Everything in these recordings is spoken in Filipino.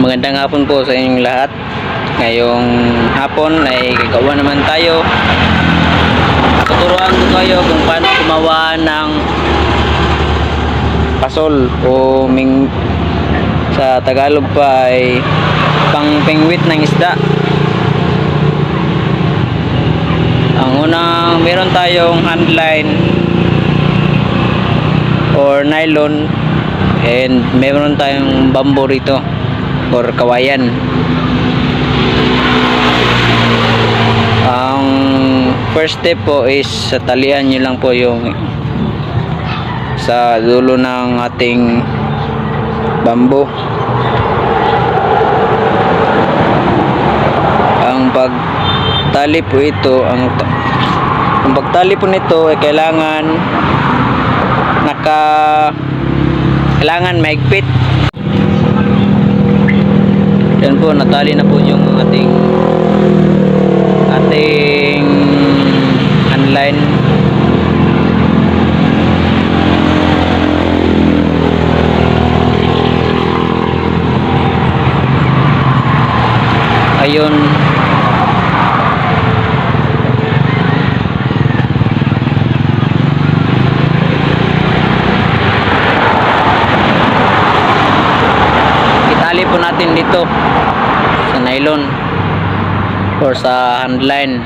Magandang hapon po sa inyong lahat. Ngayong hapon ay gagawa naman tayo. Tuturuan ko kayo kung paano gumawa ng pasol o sa Tagalog pa ay pangpingwit ng isda. Ang unang meron tayong handline or nylon, and meron tayong bamboo rito or kawayan. Ang first step po is talian nyo lang po yung sa dulo ng ating bamboo. Ang pagtali po ito, ang pagtali po nito ay kailangan maigpit. Yan po, natali na po yung ating handline. Ayun. Itali po natin dito sa nylon or sa handline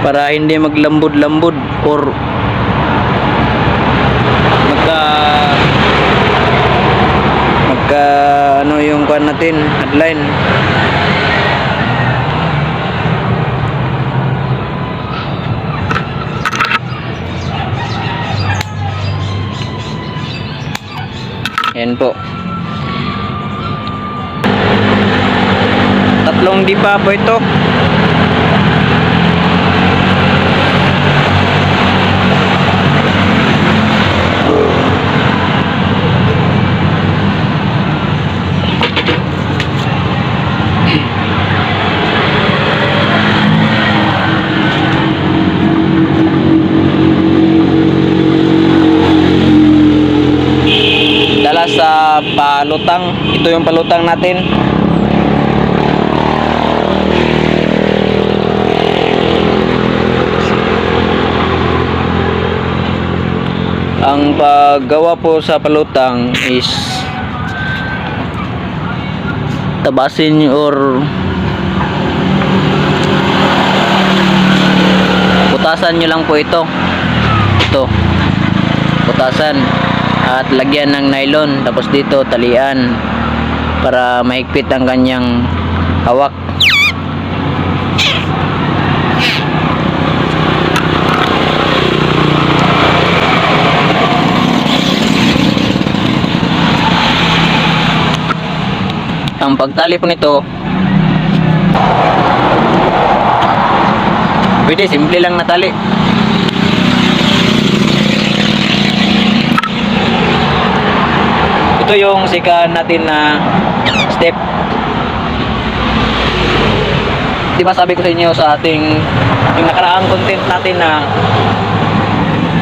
para hindi maglambod-lambod or ano yung kuan natin, handline. Yan po. Tatlong dipa po ito. Dala sa palutang. Ito yung palutang natin. Ang paggawa po sa palutang is tabasin or putasan nyo lang po ito. Putasan at lagyan ng nylon, tapos dito talian para mahigpit ang kanyang hawak. Ang pagtali po nito, pwede simple lang na tali. Ito yung second natin na step. Diba sabi ko sa inyo sa ating yung nakaraang content natin na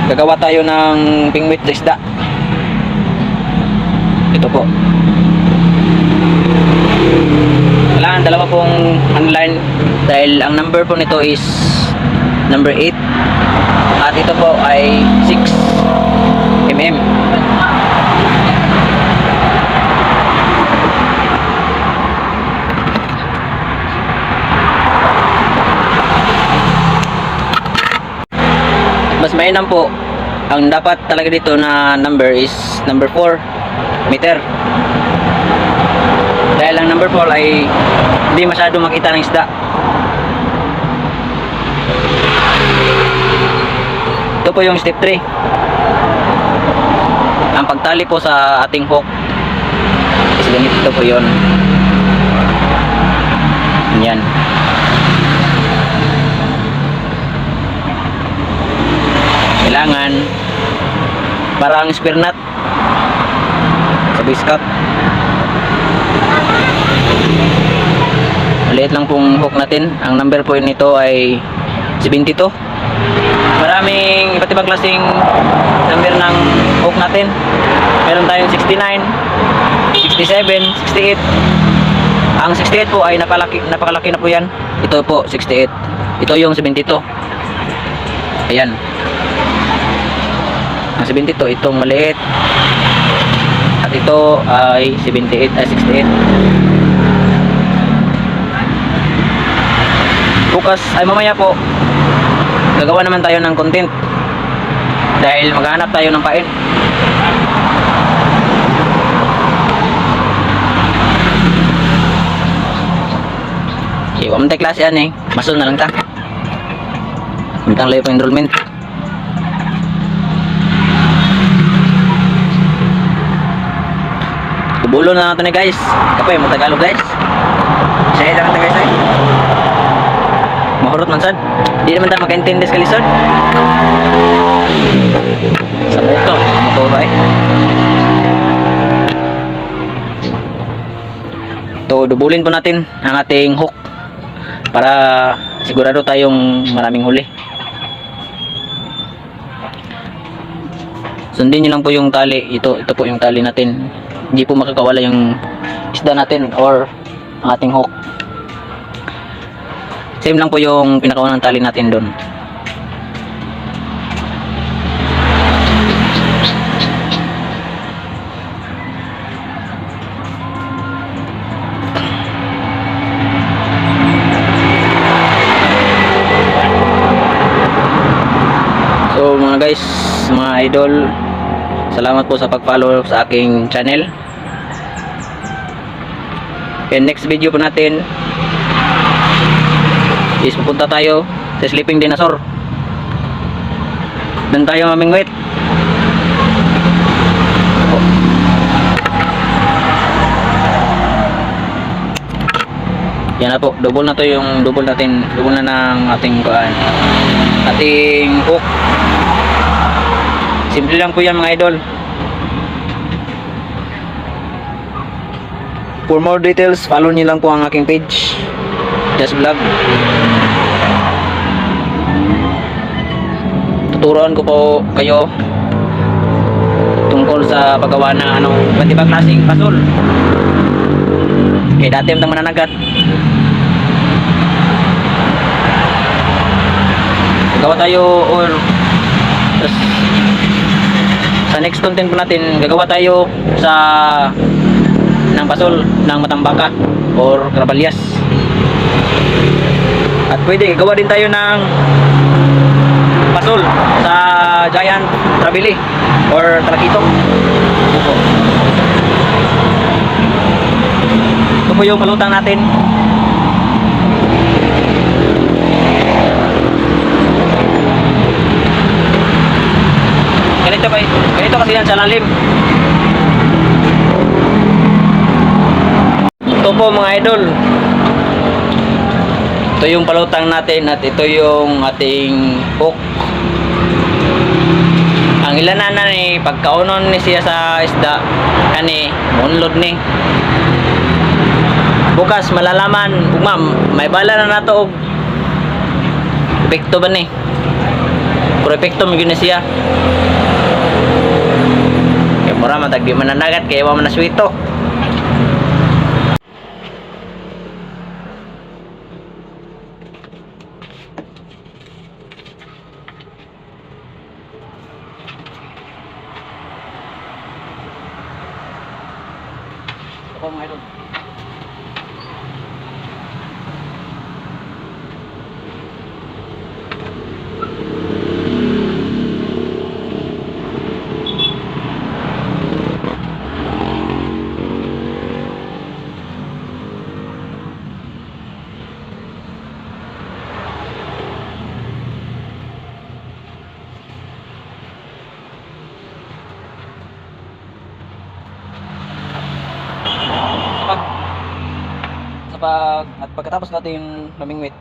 gagawa tayo ng pingwit sa isda. Ito po. Kailangan dalawa pong handline dahil ang number po nito is number 8 at ito po ay 6 mm. Mas mainam po, ang dapat talaga dito na number is number 4 meter. Dahil ang number 4 ay hindi masyado makita ng isda. Ito po yung step 3. Ang pagtali po sa ating hook is ganito po yun. Yan. Kailangan parang spear nut sa biscuit. Maliit lang pong hook natin. Ang number po nito ay 72. Maraming iba't ibang klaseng number ng hook natin. Meron tayong 69, 67, 68. Ang 68 po ay napakalaki na po yan. Ito po 68. Ito yung 72. Ayan. Ang 72 itong maliit. At ito ay 78 ay 68. Bukas ay mamaya po gagawa naman tayo ng content dahil maghahanap tayo ng pain. Iwan mo tayo klase yan eh. Masol na lang ta. Mintang layo pa enrollment. Tubulo na natin eh guys. Kapoy mo Tagalog guys. Saya lang ito guys eh. Mahurot man sad. Di naman tayo makaintindi sa kalisod. Sabay ito. Makuha eh. Ito, dubulin po natin ang ating hook para sigurado tayong maraming huli. Sundin nyo lang po yung tali. Ito po yung tali natin. Hindi po makakawala yung isda natin or ang ating hook. Same lang po yung pinakaunang tali natin doon. So mga guys, mga idol, salamat po sa pag-follow sa aking channel. And next video po natin is pupunta tayo sa Sleeping Dinosaur. Doon tayo mamingwit. Yan na po, double na to yung double natin, double na ng ating ating hook. Simple lang po yan mga idol. For more details, follow niyo lang po ang aking page, Just Vlog. Tuturuan ko po kayo tungkol sa paggawa ng iba't ibang klaseng pasol. Okay, dati ang mananagat. Gawa tayo or sa next content po natin, gagawa tayo ng pasol ng matambaka or krabalyas. At pwede gagawa din tayo ng pasol sa giant trabili or trakito. Ito po yung palutang natin. Ganito kasi yan sa lalim. Ito po mga idol, ito yung palutang natin at ito yung ating hook. Ang ilanan na ni pagkaunon ni siya sa isda kani unload ni. Bukas malalaman ug ma'am may bala na nato og epekto ba ni. Pero epekto mo gyud siya. Mura matag di mananagat kaya wa man naswito. Ako mga idol. At pagkatapos natin mamingwit,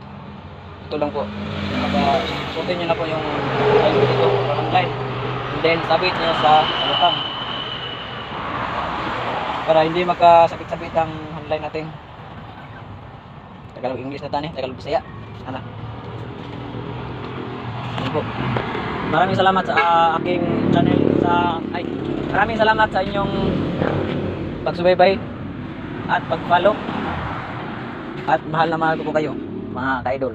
ito lang po, suotin nyo na po yung dito, line, and then sabit nyo sa alutang para hindi magkasabit-sabit ang handline natin. Tagalog English na tani, Tagalog Bisaya. Ano? Ano po? Maraming salamat sa aking channel maraming salamat sa inyong pagsubaybay at pag-follow. At mahal na mahal ko po kayo, mga ka-idol.